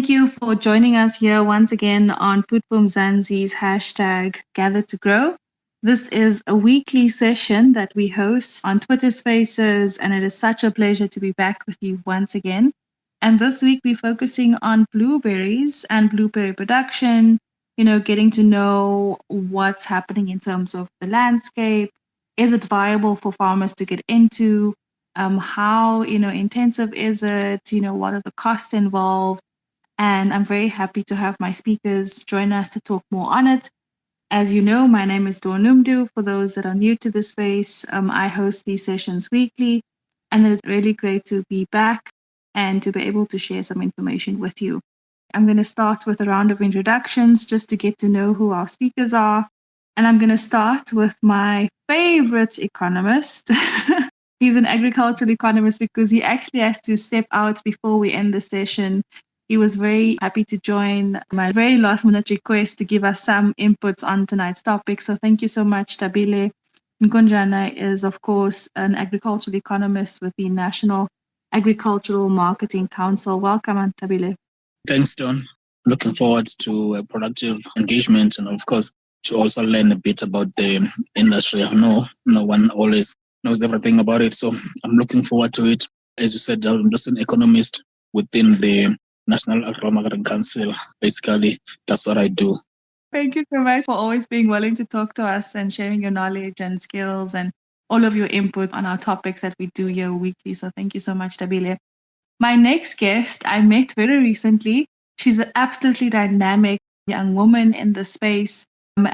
Thank you for joining us here once again on Food for Mzansi's hashtag Gather to Grow. This is a weekly session that we host on Twitter Spaces, and it is such a pleasure to be back with you once again. And this week we're focusing on blueberries and blueberry production, getting to know what's happening in terms of the landscape. Is it viable for farmers to get into? How, intensive is it? What are the costs involved? And I'm very happy to have my speakers join us to talk more on it. As you know, my name is Dawn Numdu. For those that are new to the space, I host these sessions weekly, and it's really great to be back and to be able to share some information with you. I'm going to start with a round of introductions just to get to know who our speakers are. And I'm going to start with my favorite economist. He's an agricultural economist because he actually has to step out before we end the session. He was very happy to join my very last minute request to give us some inputs on tonight's topic. So thank you so much, Tabile. Nkunjana is, of course, an agricultural economist with the National Agricultural Marketing Council. Welcome, Tabile. Thanks, Don. Looking forward to a productive engagement and, of course, to also learn a bit about the industry. I know no one always knows everything about it, so I'm looking forward to it. As you said, I'm just an economist within the National Agricultural Marketing Council. Basically, that's what I do. Thank you so much for always being willing to talk to us and sharing your knowledge and skills and all of your input on our topics that we do here weekly. So thank you so much, Tabile. My next guest I met very recently. She's an absolutely dynamic young woman in the space,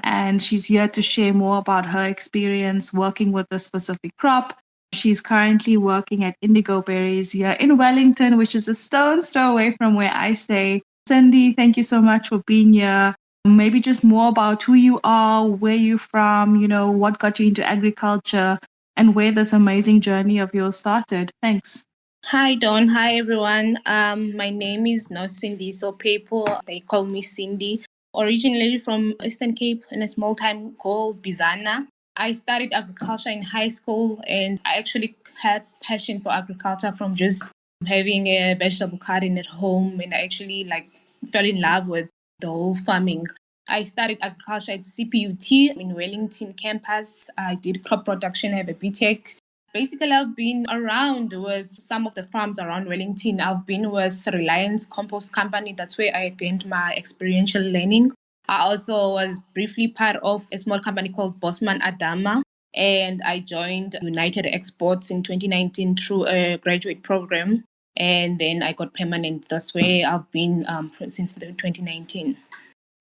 and she's here to share more about her experience working with a specific crop. She's currently working at Indigo Berries here in Wellington, which is a stone's throw away from where I stay. Cindy, thank you so much for being here. Maybe just more about who you are, where you're from, what got you into agriculture, and where this amazing journey of yours started. Thanks. Hi, Dawn. Hi, everyone. My name is now Cindy. So people, they call me Cindy. Originally from Eastern Cape in a small town called Bizana. I studied agriculture in high school, and I actually had passion for agriculture from just having a vegetable garden at home, and I actually fell in love with the whole farming. I studied agriculture at CPUT in Wellington campus. I did crop production, I have a BTech. Basically, I've been around with some of the farms around Wellington. I've been with Reliance Compost Company. That's where I gained my experiential learning. I also was briefly part of a small company called Bosman Adama, and I joined United Exports in 2019 through a graduate program, and then I got permanent. That's where I've been since 2019.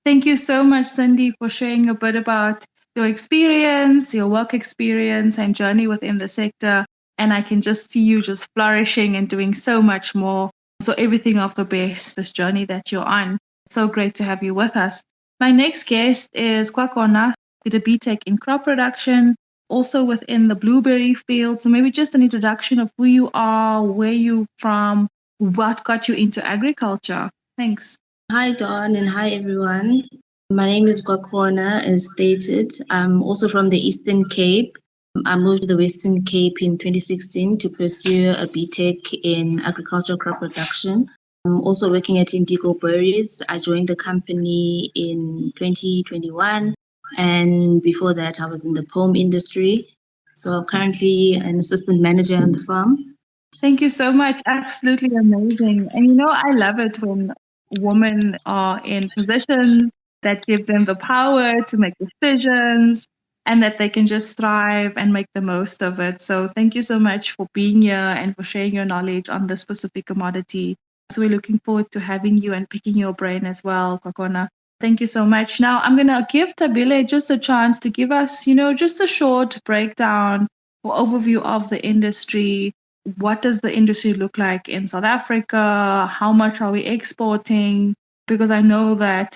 Thank you so much, Cindy, for sharing a bit about your experience, your work experience, and journey within the sector. And I can just see you just flourishing and doing so much more. So everything of the best, this journey that you're on. So great to have you with us. My next guest is Kwakona, did a BTech in crop production, also within the blueberry field. So maybe just an introduction of who you are, where you're from, what got you into agriculture. Thanks. Hi, Dawn, and hi, everyone. My name is Kwakona, as stated. I'm also from the Eastern Cape. I moved to the Western Cape in 2016 to pursue a BTech in agricultural crop production. I'm also working at Indigo Berries. I joined the company in 2021, and before that, I was in the palm industry. So I'm currently an assistant manager on the farm. Thank you so much. Absolutely amazing. And I love it when women are in positions that give them the power to make decisions and that they can just thrive and make the most of it. So thank you so much for being here and for sharing your knowledge on this specific commodity. So we're looking forward to having you and picking your brain as well, Kwakona. Thank you so much. Now I'm going to give Tabile just a chance to give us, just a short breakdown or overview of the industry. What does the industry look like in South Africa? How much are we exporting? Because I know that,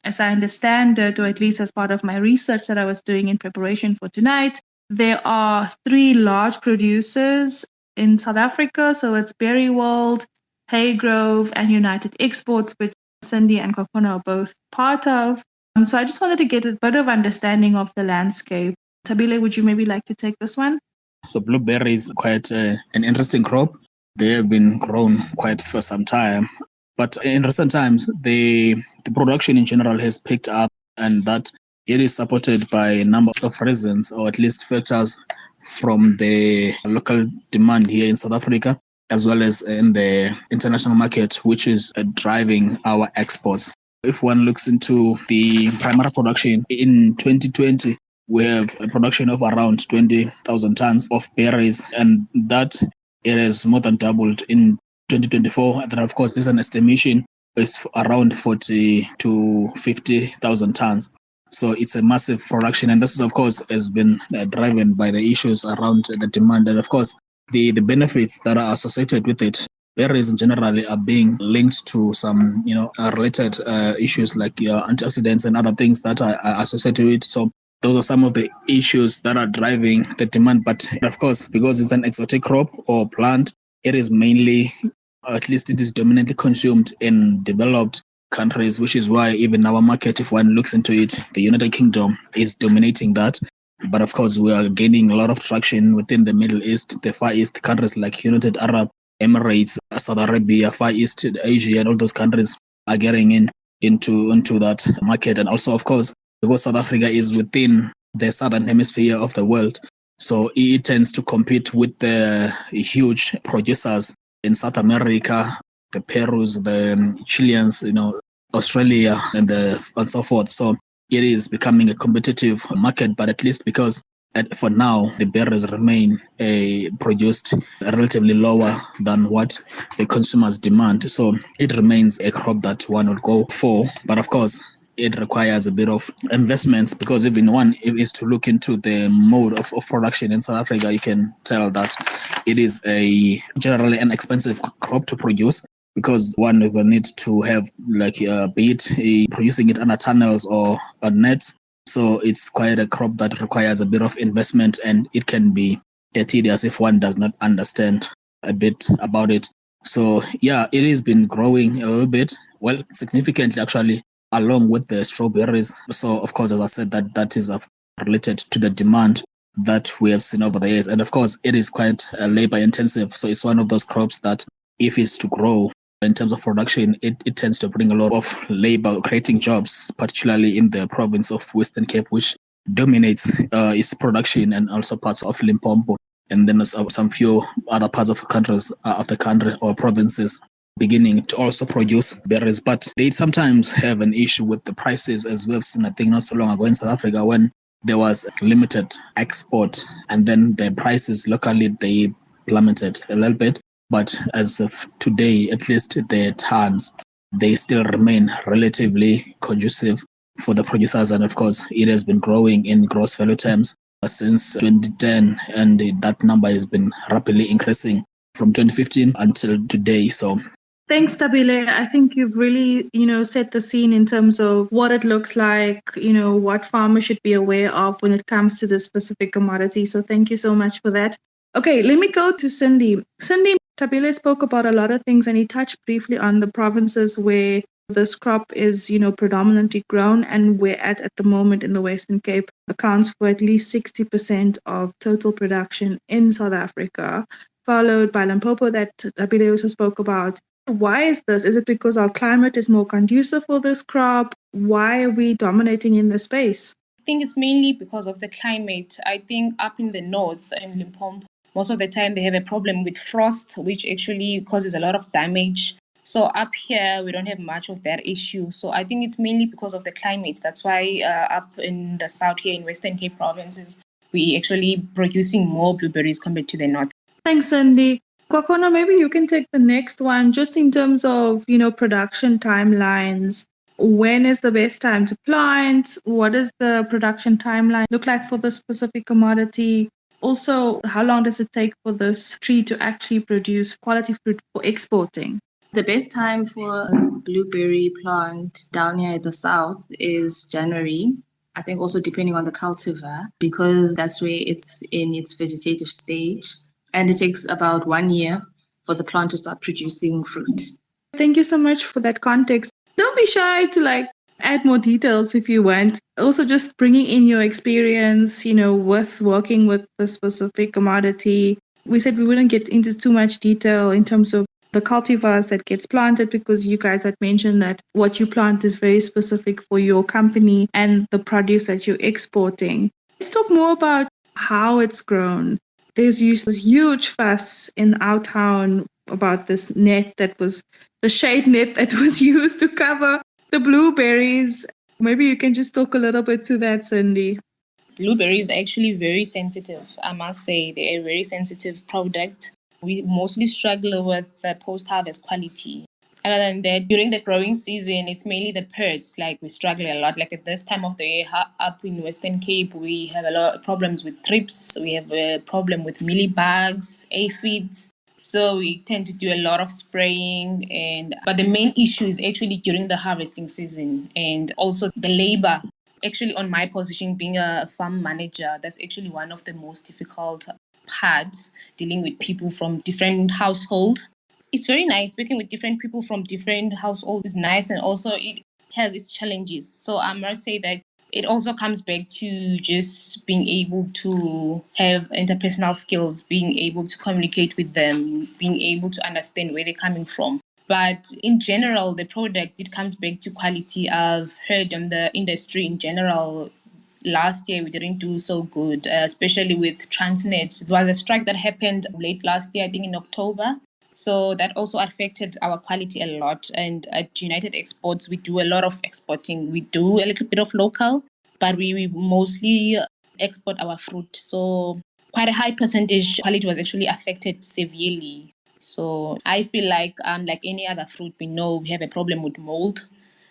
as I understand it, or at least as part of my research that I was doing in preparation for tonight, there are 3 large producers in South Africa. So it's Berry World, Haygrove, and United Exports, which Cindy and Kwakona are both part of. So I just wanted to get a bit of understanding of the landscape. Tabile, would you maybe like to take this one? So blueberry is quite an interesting crop. They have been grown quite for some time. But in recent times, the production in general has picked up, and that it is supported by a number of reasons, or at least factors from the local demand here in South Africa, as well as in the international market, which is driving our exports. If one looks into the primary production in 2020, we have a production of around 20,000 tons of berries, and that it has more than doubled in 2024. And of course, this is an estimation, is around 40 to 50,000 tons. So it's a massive production, and this is, of course, has been driven by the issues around the demand, and of course the benefits that are associated with it. Berries in general are being linked to some related issues like antioxidants and other things that are associated with it. So those are some of the issues that are driving the demand. But of course, because it's an exotic crop or plant, it is mainly, or at least it is dominantly consumed in developed countries, which is why even our market, if one looks into it, the United Kingdom is dominating that. But of course, we are gaining a lot of traction within the Middle East, the Far East countries like United Arab Emirates, Saudi Arabia, Far East Asia, and all those countries are getting into that market. And also, of course, because South Africa is within the southern hemisphere of the world, so it tends to compete with the huge producers in South America, the Perus, the Chileans, Australia, and so forth. So it is becoming a competitive market, but at least because for now the berries remain produced relatively lower than what the consumers demand. So it remains a crop that one would go for, but of course it requires a bit of investments, because even one is to look into the mode of production in South Africa, you can tell that it is generally an expensive crop to produce, because one will need to have be it producing it under tunnels or nets. So it's quite a crop that requires a bit of investment, and it can be tedious if one does not understand a bit about it. So yeah, it has been growing a little bit, well, significantly actually, along with the strawberries. So of course, as I said, that is related to the demand that we have seen over the years. And of course, it is quite labor intensive. So it's one of those crops that if it's to grow in terms of production, it tends to bring a lot of labor, creating jobs, particularly in the province of Western Cape, which dominates its production, and also parts of Limpopo, and then some few other parts of the country or provinces beginning to also produce berries. But they sometimes have an issue with the prices, as we have seen, I think, not so long ago in South Africa, when there was limited export, and then the prices locally, they plummeted a little bit. But as of today, at least the tons, they still remain relatively conducive for the producers. And of course, it has been growing in gross value terms since 2010, and that number has been rapidly increasing from 2015 until today. So thanks, Tabile. I think you've really, set the scene in terms of what it looks like, what farmers should be aware of when it comes to this specific commodity. So thank you so much for that. Okay, let me go to Cindy. Cindy, Tabile spoke about a lot of things, and he touched briefly on the provinces where this crop is, predominantly grown, and where at the moment in the Western Cape accounts for at least 60% of total production in South Africa, followed by Limpopo that Tabile also spoke about. Why is this? Is it because our climate is more conducive for this crop? Why are we dominating in this space? I think it's mainly because of the climate. I think up in the north, in Limpopo, most of the time they have a problem with frost, which actually causes a lot of damage. So up here, we don't have much of that issue. So I think it's mainly because of the climate. That's why up in the south here in Western Cape provinces, we actually producing more blueberries compared to the north. Thanks, Cindy. Kwakhona, maybe you can take the next one, just in terms of, production timelines. When is the best time to plant? What does the production timeline look like for the specific commodity? Also, how long does it take for this tree to actually produce quality fruit for exporting? The best time for a blueberry plant down here in the south is January. I think also depending on the cultivar, because that's where it's in its vegetative stage. And it takes about 1 year for the plant to start producing fruit. Thank you so much for that context. Don't be shy to add more details if you want. Also, just bringing in your experience, with working with the specific commodity. We said we wouldn't get into too much detail in terms of the cultivars that gets planted, because you guys had mentioned that what you plant is very specific for your company and the produce that you're exporting. Let's talk more about how it's grown. There's this huge fuss in our town about this net that was the shade net that was used to cover the blueberries. Maybe you can just talk a little bit to that, Cindy. Blueberries are actually very sensitive. I must say they're a very sensitive product. We mostly struggle with the post-harvest quality. Other than that, during the growing season, it's mainly the pests. Like we struggle a lot. Like at this time of the year, up in Western Cape, we have a lot of problems with thrips. We have a problem with mealybugs, aphids. So we tend to do a lot of spraying, but the main issue is actually during the harvesting season and also the labor. Actually, on my position, being a farm manager, that's actually one of the most difficult parts, dealing with people from different households. It's very nice working with different people from different households is nice, and also it has its challenges. So I must say that it also comes back to just being able to have interpersonal skills, being able to communicate with them, being able to understand where they're coming from. But in general, the product, it comes back to quality. I've heard on the industry in general, last year we didn't do so good, especially with Transnet. It was a strike that happened late last year, I think in October. So that also affected our quality a lot. And at United Exports, we do a lot of exporting. We do a little bit of local, but we mostly export our fruit. So quite a high percentage quality was actually affected severely. So I feel like any other fruit, we know we have a problem with mold.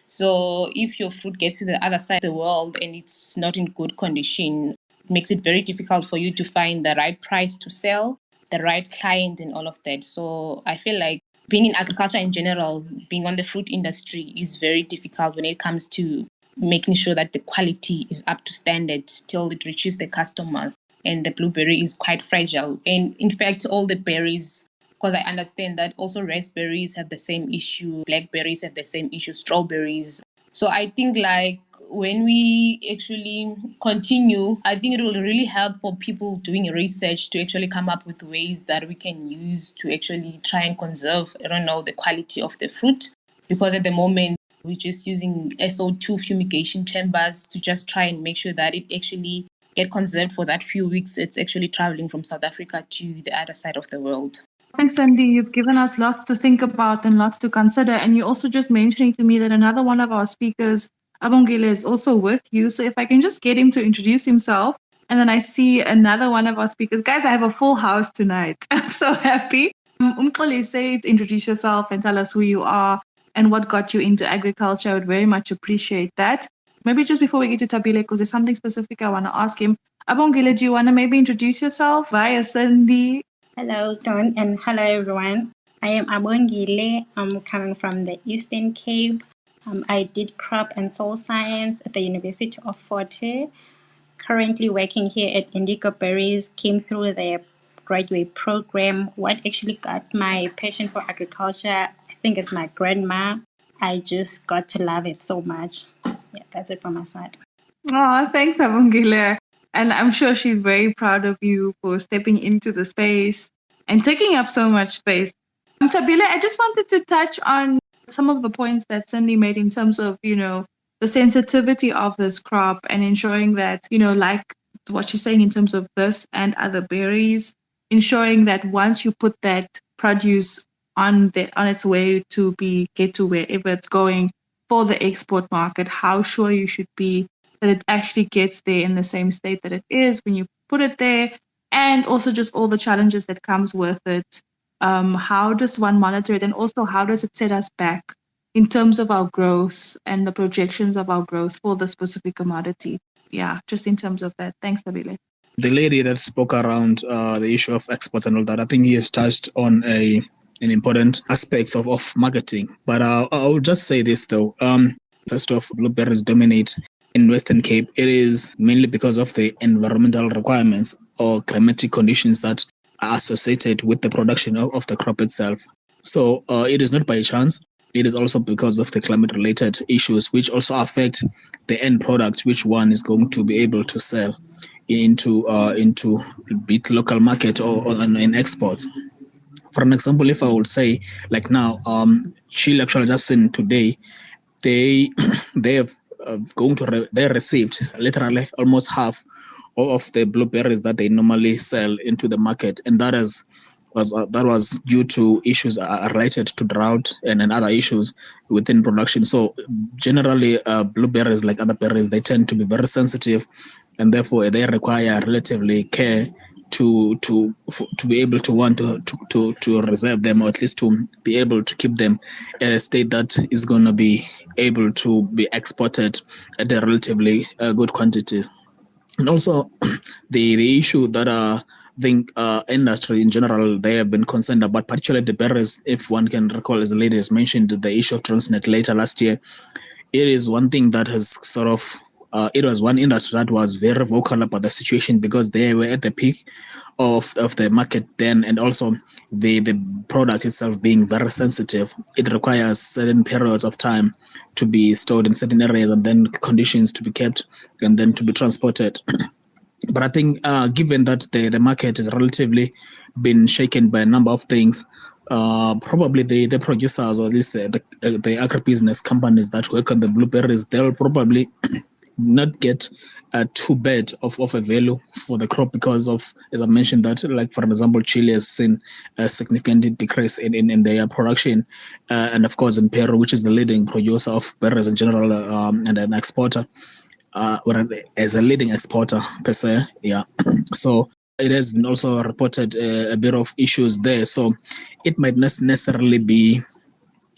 So if your fruit gets to the other side of the world and it's not in good condition, it makes it very difficult for you to find the right price to sell, the right client and all of that. So I feel like being in agriculture in general, being on the fruit industry is very difficult when it comes to making sure that the quality is up to standard till it reaches the customer. And the blueberry is quite fragile. And in fact, all the berries, because I understand that also raspberries have the same issue, blackberries have the same issue, strawberries. So I think like when we actually continue, I think it will really help for people doing research to actually come up with ways that we can use to actually try and conserve, the quality of the fruit. Because at the moment, we're just using SO2 fumigation chambers to just try and make sure that it actually get conserved for that few weeks. It's actually traveling from South Africa to the other side of the world. Thanks, Sandy. You've given us lots to think about and lots to consider. And you also just mentioning to me that another one of our speakers, Abongile, is also with you. So if I can just get him to introduce himself. And then I see another one of our speakers. Guys, I have a full house tonight. I'm so happy. Umxoli, say, introduce yourself and tell us who you are and what got you into agriculture. I would very much appreciate that. Maybe just before we get to Tabile, because there's something specific I want to ask him. Abongile, do you want to maybe introduce yourself via Sandy? Hello, Don, and hello, everyone. I am Abongile. I'm coming from the Eastern Cape. I did crop and soil science at the University of Fort Hare. Currently working here at Indigo Berries, came through the graduate program. What actually got my passion for agriculture, I think it's my grandma. I just got to love it so much. Yeah, that's it from my side. Oh, thanks, Abongile. And I'm sure she's very proud of you for stepping into the space and taking up so much space. Tabile, I just wanted to touch on some of the points that Cindy made in terms of, the sensitivity of this crop and ensuring that, like what she's saying in terms of this and other berries, ensuring that once you put that produce on its way to get to wherever it's going for the export market, how sure you should be that it actually gets there in the same state that it is when you put it there, and also just all the challenges that comes with it. How does one monitor it, and also how does it set us back in terms of our growth and the projections of our growth for the specific commodity? Yeah, just in terms of that. Thanks, Tabile. The lady that spoke around the issue of export and all that, I think he has touched on an important aspects of marketing. But I'll just say this though. First off, blueberries dominate in Western Cape. It is mainly because of the environmental requirements or climatic conditions that are associated with the production of the crop itself. So it is not by chance. It is also because of the climate-related issues, which also affect the end product, which one is going to be able to sell into local market or in exports. For an example, if I would say, like now, Chile actually just seen today, they have they received literally almost half of the blueberries that they normally sell into the market, and that was due to issues related to drought and other issues within production. So generally, blueberries, like other berries, they tend to be very sensitive, and therefore they require relatively care to be able to want to reserve them, or at least to be able to keep them at a state that is going to be able to be exported at a relatively good quantities. And also the issue that I think industry in general, they have been concerned about, particularly the berries. If one can recall, as the lady has mentioned, the issue of Transnet later last year, it is one thing that has sort of it was one industry that was very vocal about the situation, because they were at the peak of the market then, and also the product itself being very sensitive. It requires certain periods of time to be stored in certain areas, and then conditions to be kept, and then to be transported. But I think given that the market has relatively been shaken by a number of things, probably the producers, or at least the agribusiness companies that work on the blueberries, they'll probably not get too bad of a value for the crop, because of, as I mentioned, that, like for example, Chile has seen a significant decrease in their production, and of course in Peru, which is the leading producer of berries in general, and an exporter, as a leading exporter per se, yeah. So it has been also reported a bit of issues there. So it might not necessarily be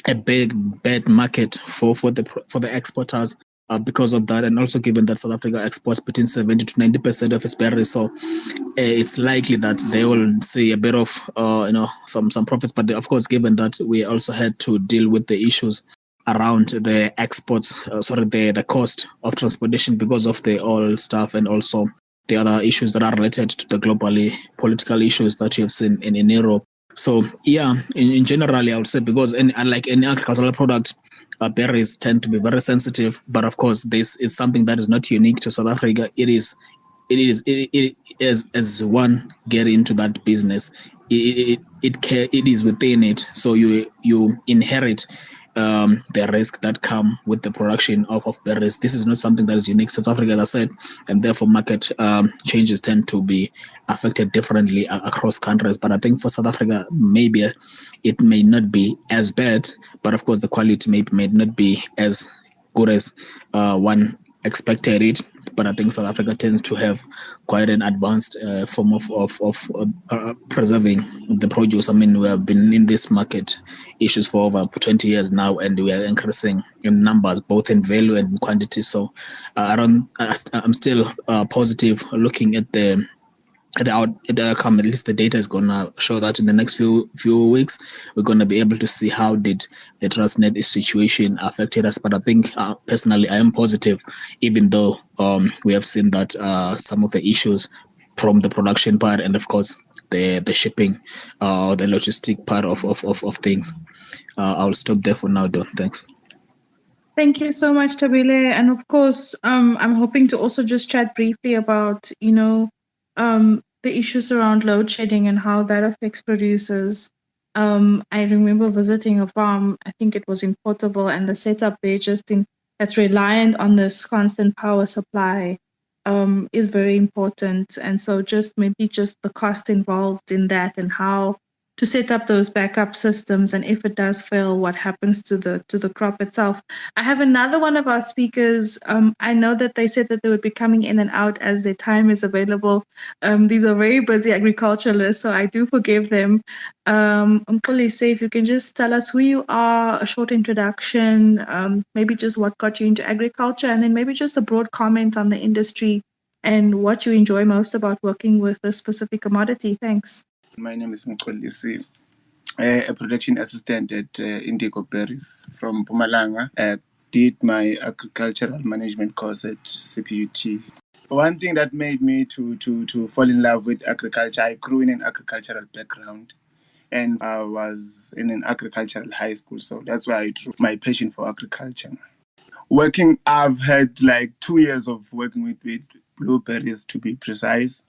a bad market for the exporters, because of that, and also given that South Africa exports between 70 to 90% of its berries, so it's likely that they will see a bit of some profits. But of course, given that we also had to deal with the issues around the exports, the cost of transportation because of the oil stuff, and also the other issues that are related to the globally political issues that you have seen in Europe. So yeah, in generally, I would say, because unlike any agricultural product, berries tend to be very sensitive. But of course, this is something that is not unique to South Africa. It is as one get into that business, it is within it. So you inherit the risk that come with the production of berries. This is not something that is unique to South Africa, as I said, and therefore market changes tend to be affected differently across countries. But I think for South Africa, maybe it may not be as bad, but of course the quality may not be as good as one expected it. But I think South Africa tends to have quite an advanced form of preserving the produce. I mean, we have been in this market issues for over 20 years now, and we are increasing in numbers, both in value and in quantity. So I'm still positive looking at the outcome. At least the data is gonna show that in the next few weeks we're gonna be able to see how did the Transnet situation affected us. But I think personally I am positive, even though we have seen that some of the issues from the production part, and of course the shipping, the logistic part of things. I'll stop there for now, Don. Thanks. Thank you so much, Tabile. And of course, I'm hoping to also just chat briefly about, the issues around load shedding and how that affects producers. I remember visiting a farm, I think it was in Porterville, and the setup there that's reliant on this constant power supply is very important. And so just the cost involved in that, and how to set up those backup systems, and if it does fail, what happens to the crop itself. I have another one of our speakers. I know that they said that they would be coming in and out as their time is available. These are very busy agriculturalists, so I do forgive them. Mxolisi, if you can just tell us who you are, a short introduction, maybe just what got you into agriculture, and then maybe just a broad comment on the industry and what you enjoy most about working with this specific commodity. Thanks. My name is Mxolisi, a production assistant at Indigo Berries from Mpumalanga. Did my agricultural management course at CPUT. One thing that made me to fall in love with agriculture, I grew in an agricultural background, and I was in an agricultural high school, so that's why I drew my passion for agriculture. I've had like 2 years of working with blueberries, to be precise.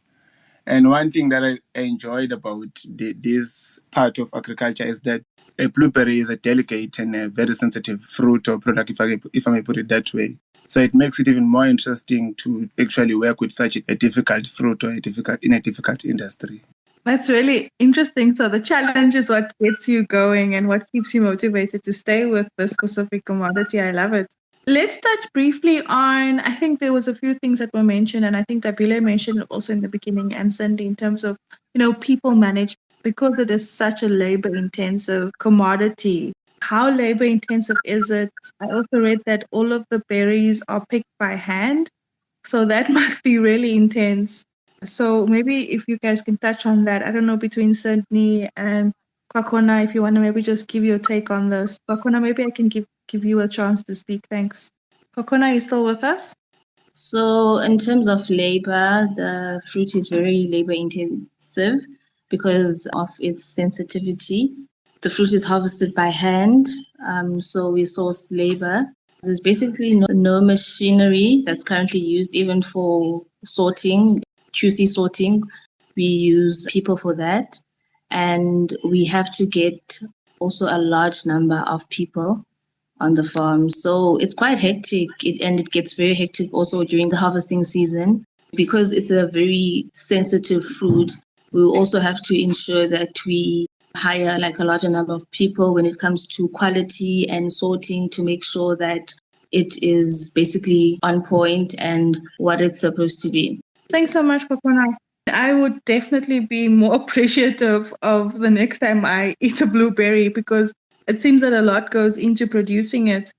And one thing that I enjoyed about this part of agriculture is that a blueberry is a delicate and a very sensitive fruit or product, if I may put it that way. So it makes it even more interesting to actually work with such a difficult fruit or in a difficult industry. That's really interesting. So the challenge is what gets you going and what keeps you motivated to stay with the specific commodity. I love it. Let's touch briefly on, I think there was a few things that were mentioned, and I think Tabile mentioned it also in the beginning, and Cindy, in terms of, people management, because it is such a labor intensive commodity. How labor intensive is it? I also read that all of the berries are picked by hand. So that must be really intense. So maybe if you guys can touch on that, I don't know, between Sydney and Kwakona, if you want to maybe just give your take on this. Kwakona, maybe I can give you a chance to speak. Thanks. Kwakona, are you still with us? So in terms of labor, the fruit is very labor intensive because of its sensitivity. The fruit is harvested by hand, so we source labor. There's basically no machinery that's currently used even for sorting, QC sorting. We use people for that. And we have to get also a large number of people on the farm. So it's quite hectic, and it gets very hectic also during the harvesting season. Because it's a very sensitive fruit, we also have to ensure that we hire like a larger number of people when it comes to quality and sorting to make sure that it is basically on point and what it's supposed to be. Thanks so much, Kwakona. I would definitely be more appreciative of the next time I eat a blueberry, because it seems that a lot goes into producing it.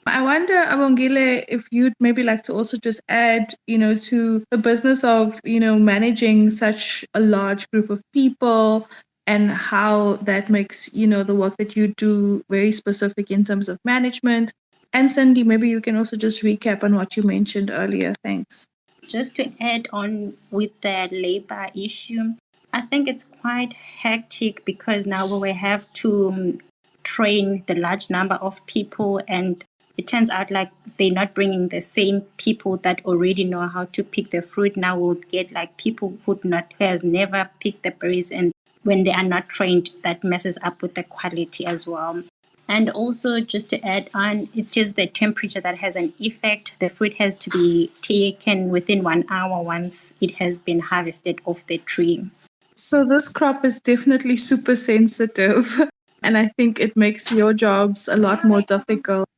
I wonder, Abongile, if you'd maybe like to also just add, to the business of, managing such a large group of people and how that makes, the work that you do very specific in terms of management. And Cindy, maybe you can also just recap on what you mentioned earlier. Thanks. Just to add on with the labor issue, I think it's quite hectic because now we will have to train the large number of people, and it turns out like they're not bringing the same people that already know how to pick the fruit. Now we'll get like people who has never picked the berries, and when they are not trained, that messes up with the quality as well. And also, just to add on, it is the temperature that has an effect. The fruit has to be taken within 1 hour once it has been harvested off the tree. So this crop is definitely super sensitive, and I think it makes your jobs a lot more difficult.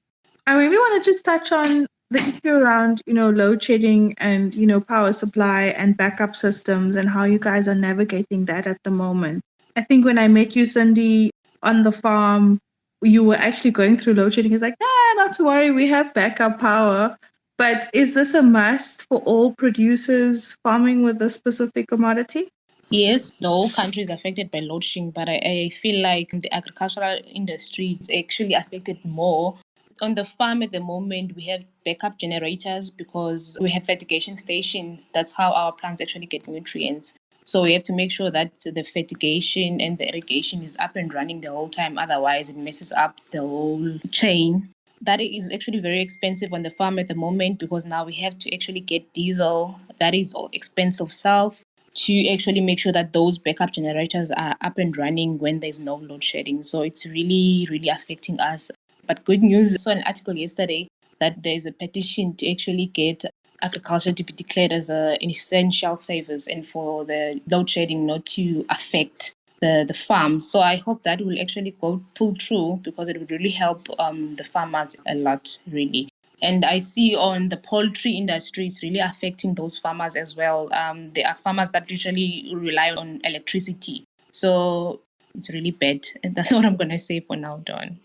I maybe want to just touch on the issue around, load shedding and, power supply and backup systems and how you guys are navigating that at the moment. I think when I met you, Cindy, on the farm, you were actually going through load shedding. It's like, not to worry, we have backup power. But is this a must for all producers farming with this specific commodity? Yes, the whole country is affected by load shedding, but I feel like the agricultural industry is actually affected more. On the farm at the moment, we have backup generators because we have fertigation station. That's how our plants actually get nutrients. So we have to make sure that the fertigation and the irrigation is up and running the whole time. Otherwise, it messes up the whole chain. That is actually very expensive on the farm at the moment because now we have to actually get diesel. That is all expensive self to actually make sure that those backup generators are up and running when there's no load shedding. So it's really, really affecting us. But good news, I saw an article yesterday that there's a petition to actually get agriculture to be declared as an essential service and for the load shedding not to affect the farm. So I hope that will actually pull through because it would really help the farmers a lot, really. And I see on the poultry industry, it's really affecting those farmers as well. There are farmers that literally rely on electricity. So it's really bad. And that's what I'm going to say for now, Dawn.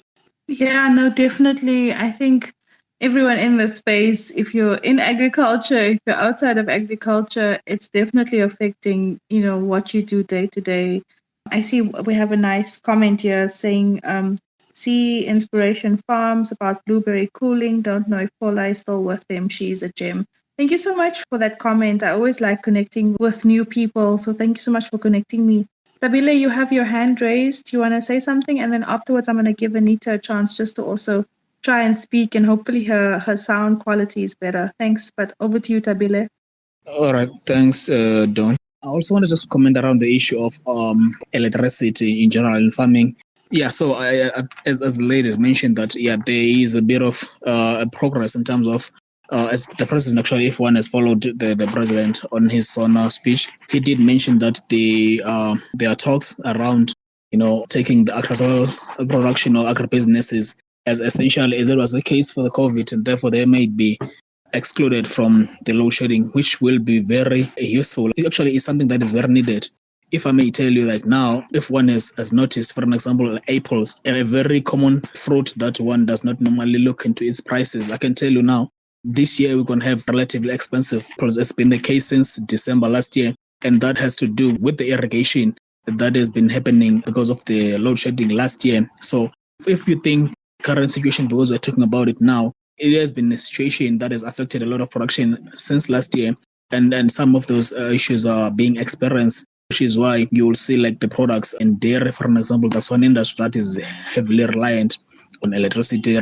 Yeah, no, definitely. I think everyone in this space, if you're in agriculture, if you're outside of agriculture, it's definitely affecting, what you do day to day. I see we have a nice comment here saying, see Inspiration Farms about blueberry cooling. Don't know if Paula is still with them. She's a gem. Thank you so much for that comment. I always like connecting with new people. So thank you so much for connecting me. Tabile, you have your hand raised. Do you want to say something? And then afterwards, I'm going to give Anita a chance just to also try and speak, and hopefully her sound quality is better. Thanks. But over to you, Tabile. All right. Thanks, Dawn. I also want to just comment around the issue of electricity in general in farming. Yeah, so as the lady mentioned that, yeah, there is a bit of progress in terms of as the president, actually, if one has followed the president on his speech, he did mention that there are talks around, taking the agricultural production or agribusinesses as essential as it was the case for the COVID, and therefore they may be excluded from the load shedding, which will be very useful. It actually is something that is very needed. If I may tell you, like now, if one has noticed, for an example, apples, a very common fruit that one does not normally look into its prices. I can tell you now, this year we're going to have relatively expensive apples. It's been the case since December last year, and that has to do with the irrigation that has been happening because of the load shedding last year. So if you think current situation, because we're talking about it now, it has been a situation that has affected a lot of production since last year, and some of those issues are being experienced, which is why you will see like the products in dairy, for example, that's one industry that is heavily reliant on electricity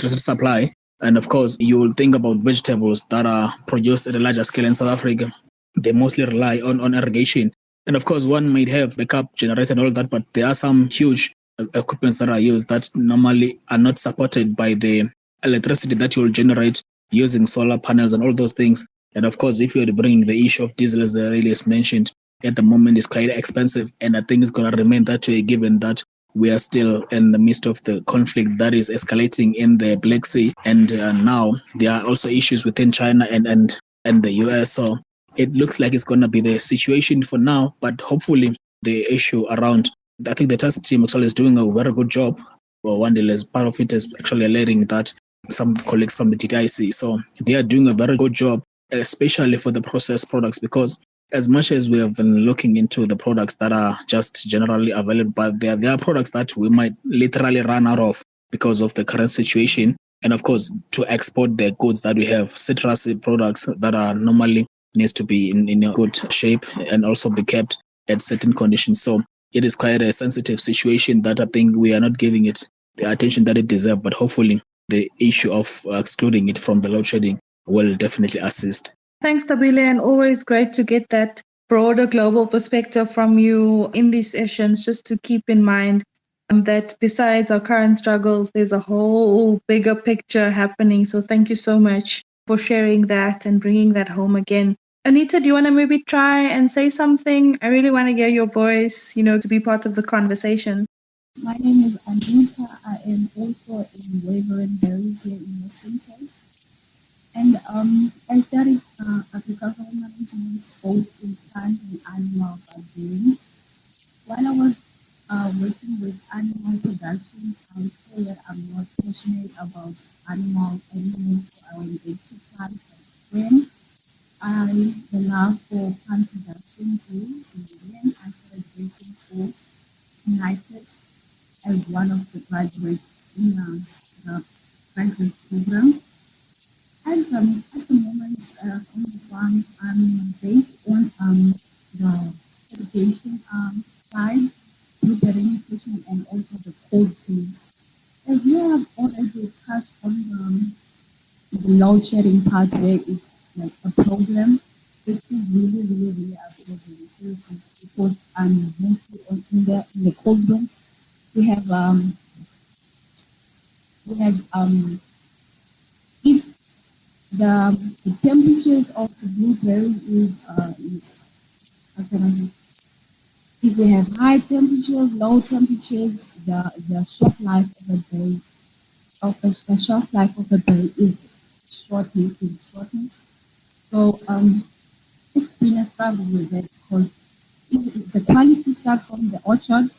supply. And of course, you will think about vegetables that are produced at a larger scale in South Africa. They mostly rely on irrigation. And of course, one might have backup generator and all that, but there are some huge equipments that are used that normally are not supported by the electricity that you will generate using solar panels and all those things. And of course, if you're bringing the issue of diesel, as the lady has mentioned, at the moment is quite expensive. And I think it's going to remain that way, given that we are still in the midst of the conflict that is escalating in the Black Sea. And now there are also issues within China and the US. So it looks like it's going to be the situation for now, but hopefully the issue around, I think the task team actually is doing a very good job. Well, one day, as part of it is actually alerting that some colleagues from the TTIC. So they are doing a very good job, especially for the processed products, because as much as we have been looking into the products that are just generally available, but there are products that we might literally run out of because of the current situation. And of course, to export the goods that we have, citrus products that are normally needs to be in a good shape and also be kept at certain conditions. So it is quite a sensitive situation that I think we are not giving it the attention that it deserves, but hopefully the issue of excluding it from the load shedding will definitely assist. Thanks, Tabile, and always great to get that broader global perspective from you in these sessions, just to keep in mind that besides our current struggles, there's a whole bigger picture happening. So thank you so much for sharing that and bringing that home again. Anita, do you want to maybe try and say something? I really want to hear your voice, to be part of the conversation. My name is Anita. I am also in Waverton here in Western Cape. And I studied agricultural management both in plant and animal breeding. While I was working with animal production, I would say that I'm more passionate about animals anymore, so I went into plants when the love for plant production grew. And then I started working for United as one of the graduates in the graduate program. And at the moment on the farm, I'm based on the education side with the nutrition and also the cold chain. As you have already touched on the load shedding part where it's like a problem, it is really, really, really a problem. Because mostly in the cold room, we have if the temperatures of the blueberry if we have high temperatures, low temperatures, the shelf life of the berry is shortening. So it's been a struggle with that because the quality starts from the orchard,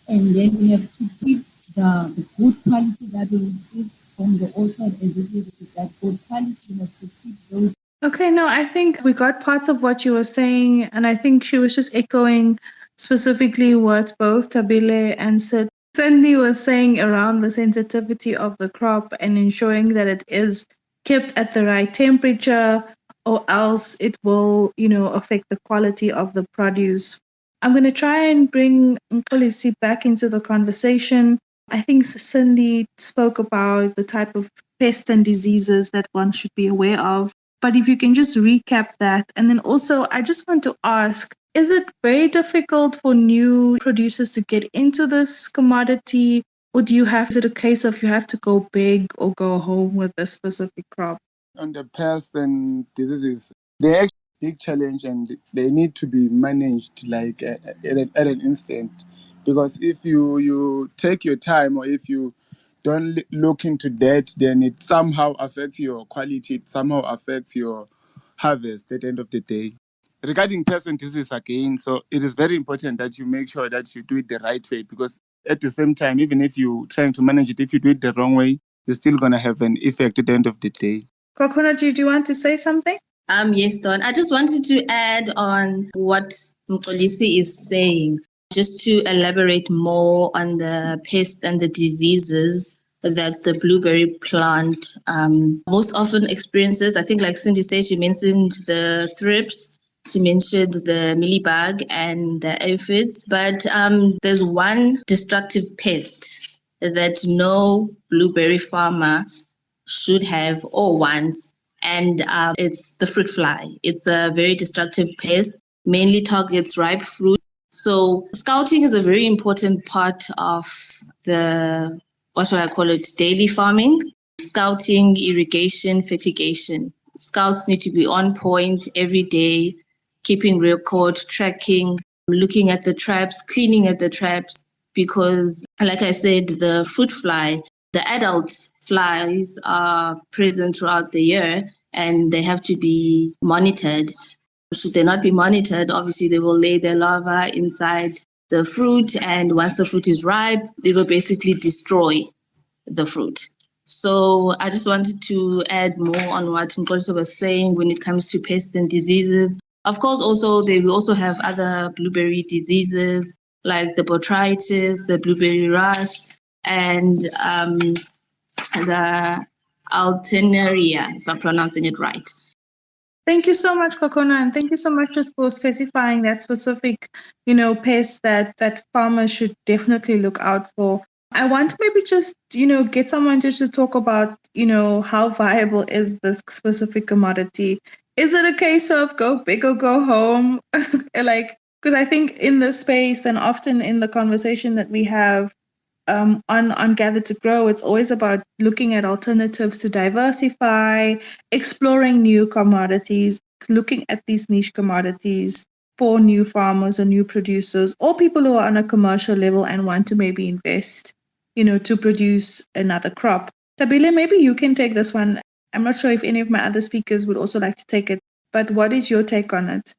and then we have to keep the good quality that we receive from the orchard, and that good quality, we have to keep those. Okay, no, I think we got parts of what you were saying, and I think she was just echoing specifically what both Tabile and Cindy was saying around the sensitivity of the crop and ensuring that it is kept at the right temperature, or else it will, affect the quality of the produce. I'm going to try and bring Nkolisi back into the conversation. I think Cindy spoke about the type of pests and diseases that one should be aware of. But if you can just recap that. And then also, I just want to ask, is it very difficult for new producers to get into this commodity? Or is it a case of you have to go big or go home with a specific crop? On the pests and diseases, they're actually a big challenge and they need to be managed like at an instant. Because if you take your time or if you don't look into that, then it somehow affects your quality, it somehow affects your harvest at the end of the day. Regarding pests and diseases again, so it is very important that you make sure that you do it the right way, because at the same time, even if you're trying to manage it, if you do it the wrong way, you're still going to have an effect at the end of the day. Kokona, do you want to say something? Yes, Don. I just wanted to add on what Mxolisi is saying, just to elaborate more on the pests and the diseases that the blueberry plant most often experiences. I think, like Cindy said, she mentioned the thrips, she mentioned the mealybug and the aphids, but there's one destructive pest that no blueberry farmer should have or wants, and it's the fruit fly. It's a very destructive pest, mainly targets ripe fruit. So scouting is a very important part of the, what should I call it, daily farming. Scouting, irrigation, fertigation. Scouts need to be on point every day, keeping record, tracking, looking at the traps, cleaning at the traps, because like I said, the fruit fly, the adult flies are present throughout the year and they have to be monitored. Should they not be monitored, obviously they will lay their larvae inside the fruit, and once the fruit is ripe, they will basically destroy the fruit. So I just wanted to add more on what Nkosi was saying when it comes to pests and diseases. Of course, also they will also have other blueberry diseases like the botrytis, the blueberry rust, and the Alternaria, if I'm pronouncing it right. Thank you so much, Kokona, and thank you so much just for specifying that specific, pest that farmers should definitely look out for. I want to maybe just, get someone just to talk about, how viable is this specific commodity? Is it a case of go big or go home? Because I think in this space and often in the conversation that we have on Gather to Grow, it's always about looking at alternatives to diversify, exploring new commodities, looking at these niche commodities for new farmers or new producers or people who are on a commercial level and want to maybe invest, to produce another crop. Tabile, maybe you can take this one. I'm not sure if any of my other speakers would also like to take it, but what is your take on it?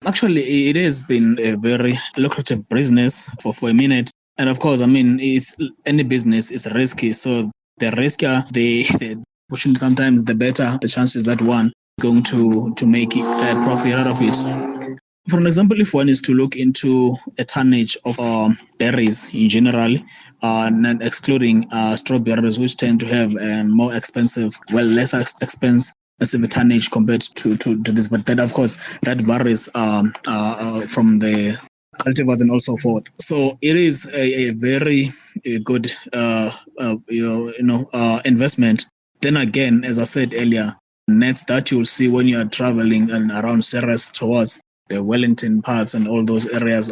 Actually, it has been a very lucrative business for a minute. And of course, it's any business is risky. So the riskier the pushing, sometimes the better the chances that one going to make a profit out of it. For an example, if one is to look into a tonnage of berries in general, and excluding strawberries, which tend to have lesser expensive tonnage compared to this, but then of course that varies from the cultivars and also forth. So it is a very good investment. Then again, as I said earlier, nets that you'll see when you are traveling and around Ceres towards the Wellington parts and all those areas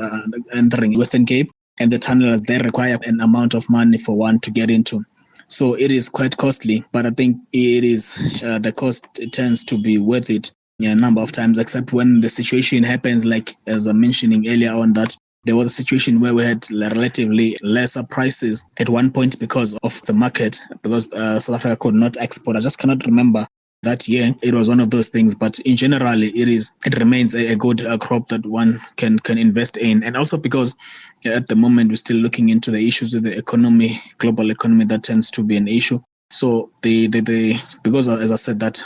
entering Western Cape, and the tunnels, they require an amount of money for one to get into. So it is quite costly, but I think it is the cost tends to be worth it a number of times, except when the situation happens, like as I'm mentioning earlier on, that there was a situation where we had relatively lesser prices at one point because of the market, because South Africa could not export. I just cannot remember that year. It was one of those things, but in general, it remains a good crop that one can invest in. And also because at the moment we're still looking into the issues with the economy, global economy, that tends to be an issue. So because as I said that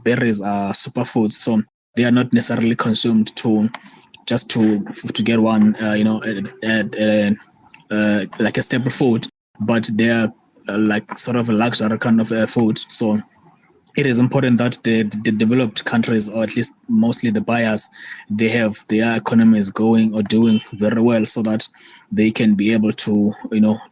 berries are superfoods, so they are not necessarily consumed to get one, like a staple food, but they are like sort of a luxury kind of food. So it is important that the developed countries, or at least mostly the buyers, they have their economies going or doing very well, so that they can be able to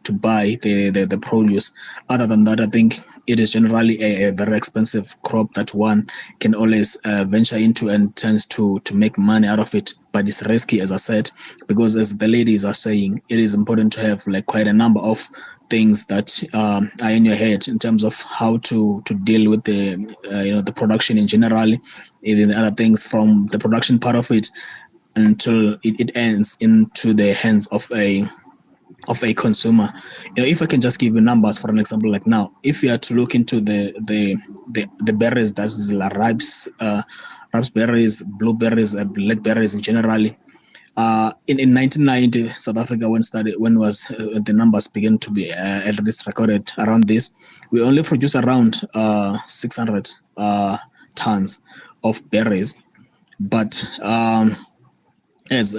to buy the produce. Other than that, I think it is generally a very expensive crop that one can always venture into and tends to make money out of it. But it's risky, as I said, because as the ladies are saying, it is important to have like quite a number of things that are in your head in terms of how to deal with the the production in general, even the other things from the production part of it until it ends into the hands of a consumer. If I can just give you numbers for an example, like now, if you are to look into the berries, that's the raspberries, blueberries, blackberries in generally. In 1990, South Africa when was the numbers began to be at least recorded around this, we only produce around 600 tons of berries, but as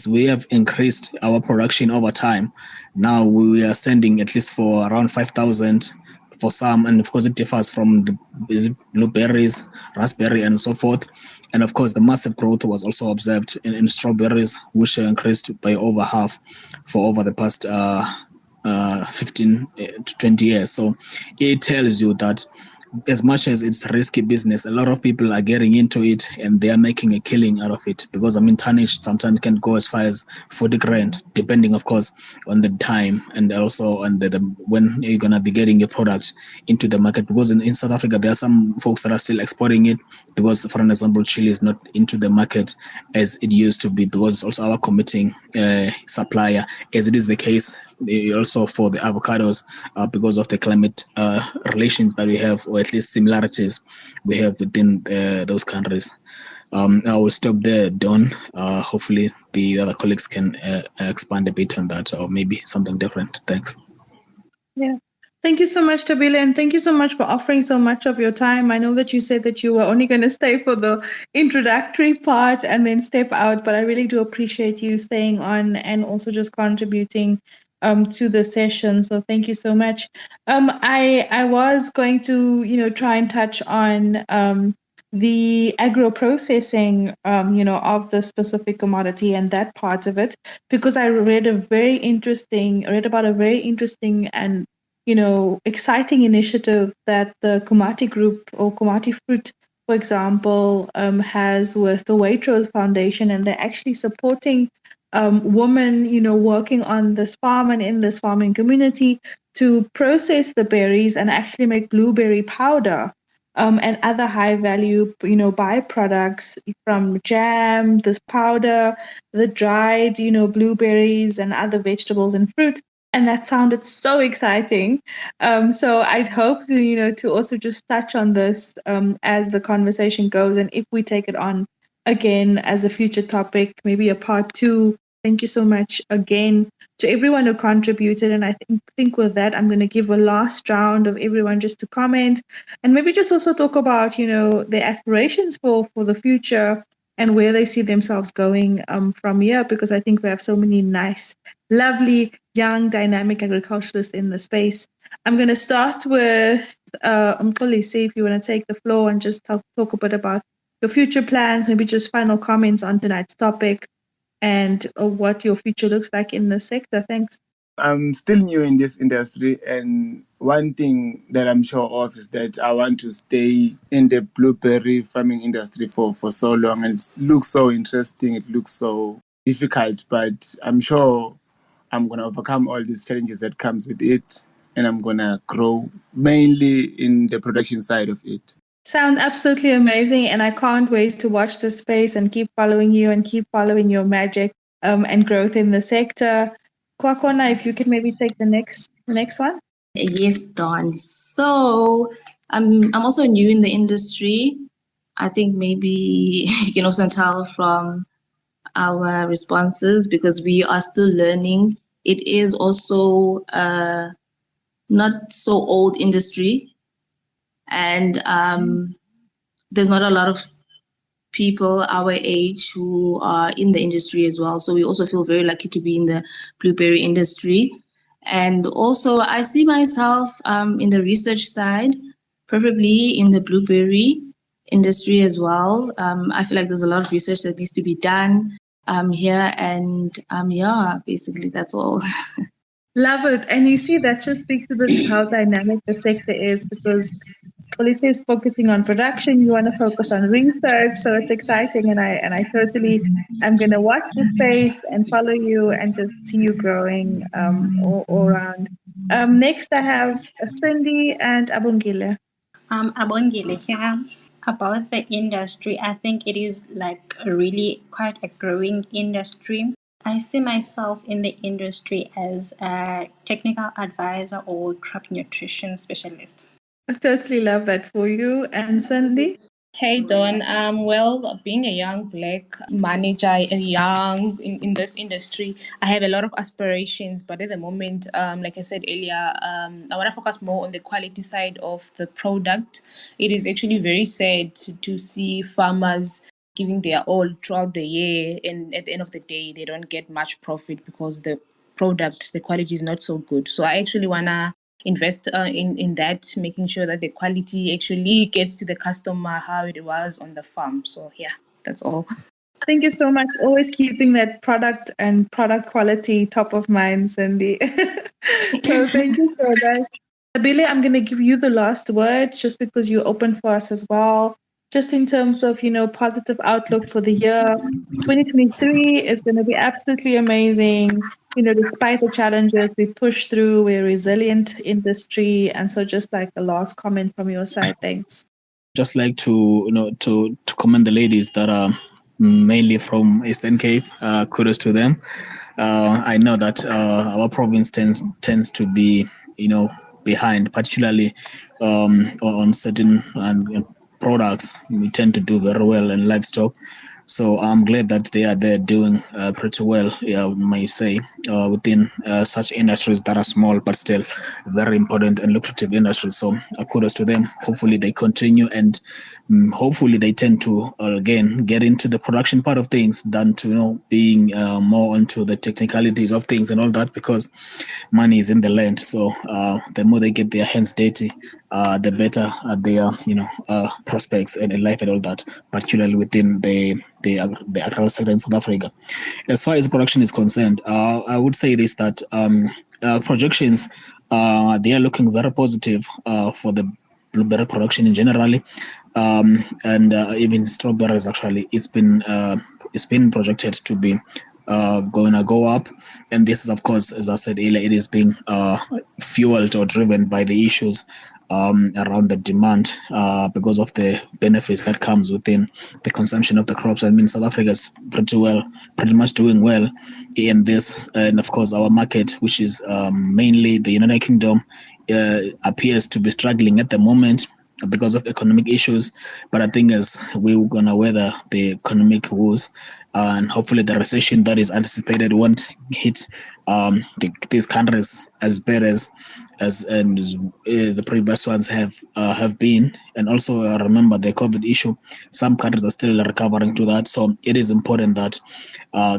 we have increased our production over time, now we are standing at least for around 5,000 for some, and of course it differs from the blueberries, raspberry, and so forth. And of course, the massive growth was also observed in strawberries, which increased by over half for over the past 15 to 20 years. So it tells you that as much as it's risky business, a lot of people are getting into it and they are making a killing out of it, because tonnage sometimes can go as far as 40 grand, depending of course on the time and also on the when you're going to be getting your product into the market. Because in South Africa there are some folks that are still exporting it, because for an example Chile is not into the market as it used to be, because it's also our committing supplier, as it is the case also for the avocados, because of the climate relations that we have, or at least similarities we have within those countries. I will stop there, Don. Hopefully the other colleagues can expand a bit on that, or maybe something different. Thanks. Yeah. Thank you so much, Tabile, and thank you so much for offering so much of your time. I know that you said that you were only going to stay for the introductory part and then step out, but I really do appreciate you staying on and also just contributing to the session. So thank you so much. I was going to, try and touch on the agro-processing, of the specific commodity and that part of it, because I read about a very interesting and exciting initiative that the Komati Group or Komati Fruit, for example, has with the Waitrose Foundation, and they're actually supporting women, working on this farm and in this farming community to process the berries and actually make blueberry powder and other high value, byproducts from jam, this powder, the dried, blueberries and other vegetables and fruit. And that sounded so exciting. So I'd hope to also just touch on this as the conversation goes, and if we take it on again as a future topic, maybe a part 2. Thank you so much again to everyone who contributed. And I think with that, I'm going to give a last round of everyone just to comment and maybe just also talk about, their aspirations for the future and where they see themselves going from here, because I think we have so many nice, lovely, young, dynamic agriculturalists in the space. I'm going to start with Mkholi, see if you want to take the floor and just talk a bit about your future plans, maybe just final comments on tonight's topic and what your future looks like in the sector. Thanks. I'm still new in this industry, and one thing that I'm sure of is that I want to stay in the blueberry farming industry for so long. And it looks so interesting, it looks so difficult, but I'm sure I'm going to overcome all these challenges that comes with it, and I'm going to grow mainly in the production side of it. Sounds absolutely amazing, and I can't wait to watch this space and keep following you and keep following your magic and growth in the sector. Kwakona, if you could maybe take the next one. Yes, Dawn. So I'm also new in the industry. I think maybe you can also tell from our responses, because we are still learning. It is also not so old industry. And there's not a lot of people our age who are in the industry as well. So we also feel very lucky to be in the blueberry industry. And also I see myself in the research side, preferably in the blueberry industry as well. I feel like there's a lot of research that needs to be done here. And basically that's all. Love it. And you see, that just speaks to how dynamic the sector is, because Police is focusing on production. You want to focus on research. So it's exciting. And I totally am going to watch the space and follow you and just see you growing all around. Next, I have Cindy and Abungile. Abongile here. About the industry, I think it is like really quite a growing industry. I see myself in the industry as a technical advisor or crop nutrition specialist. I totally love that for you. And Cindy? Hey Don, well, being a young black manager, in this industry, I have a lot of aspirations. But at the moment, like I said earlier, I want to focus more on the quality side of the product. It is actually very sad to see farmers giving their all throughout the year, and at the end of the day, they don't get much profit because the quality is not so good. So I actually wanna invest in that, making sure that the quality actually gets to the customer how it was on the farm. So yeah, that's all. Thank you so much. Always keeping that product and product quality top of mind, Cindy. So thank you so much. Billy, I'm going to give you the last words just because you opened for us as well. Just in terms of, positive outlook for the year. 2023 is going to be absolutely amazing. Despite the challenges we push through, we're a resilient industry. And so just like a last comment from your side, thanks. Just like to commend the ladies that are mainly from Eastern Cape. Kudos to them. I know that our province tends to be behind, particularly on certain products. We tend to do very well in livestock. So I'm glad that they are there doing pretty well, may say, within such industries that are small but still very important and lucrative industries. So kudos to them. Hopefully they continue, and hopefully they tend to again get into the production part of things than to being more onto the technicalities of things and all that, because money is in the land. So the more they get their hands dirty, the better their prospects and in life and all that, particularly within the agricultural sector in South Africa. As far as production is concerned, I would say this, that projections they are looking very positive for the blueberry production in general, and even strawberries. Actually, it's been projected to be going to go up, and this is, of course, as I said earlier, it is being fueled or driven by the issues around the demand because of the benefits that comes within the consumption of the crops. I mean, South Africa is pretty much doing well in this, and of course our market, which is mainly the United Kingdom, appears to be struggling at the moment because of economic issues. But I think as we're gonna weather the economic woes, and hopefully the recession that is anticipated won't hit these countries as bad as the previous ones have been. And also remember the COVID issue. Some countries are still recovering to that. So it is important that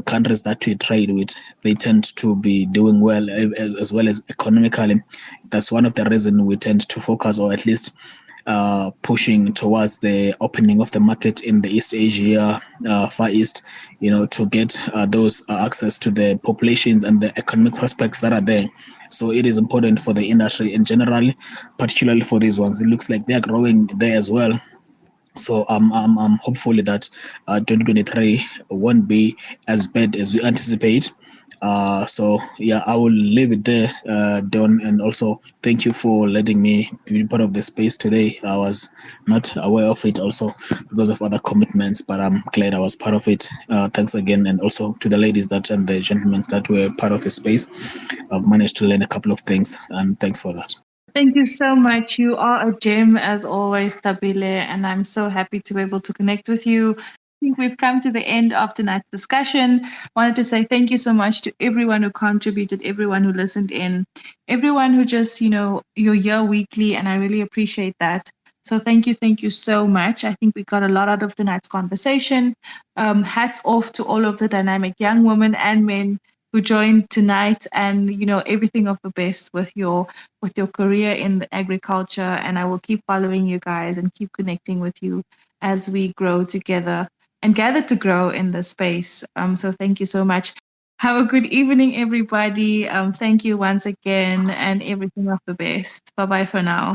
countries that we trade with, they tend to be doing well as well as economically. That's one of the reasons we tend to focus, or at least pushing towards the opening of the market in the East Asia, Far East, to get those access to the populations and the economic prospects that are there. So it is important for the industry in general, particularly for these ones. It looks like they are growing there as well. So I'm hopefully that 2023 won't be as bad as we anticipate. So yeah, I will leave it there, Don, and also thank you for letting me be part of the space today. I was not aware of it also because of other commitments, but I'm glad I was part of it. Thanks again, and also to the ladies and the gentlemen that were part of the space. I've managed to learn a couple of things, and thanks for that. Thank you so much. You are a gem as always, Tabile, and I'm so happy to be able to connect with you. I think we've come to the end of tonight's discussion. Wanted to say thank you so much to everyone who contributed, everyone who listened in, everyone who just, you're here weekly, and I really appreciate that. So thank you so much. I think we got a lot out of tonight's conversation. Hats off to all of the dynamic young women and men who joined tonight, and everything of the best with your career in agriculture. And I will keep following you guys and keep connecting with you as we grow together and gather to grow in this space. So thank you so much. Have a good evening, everybody. Thank you once again, and everything of the best. Bye bye for now.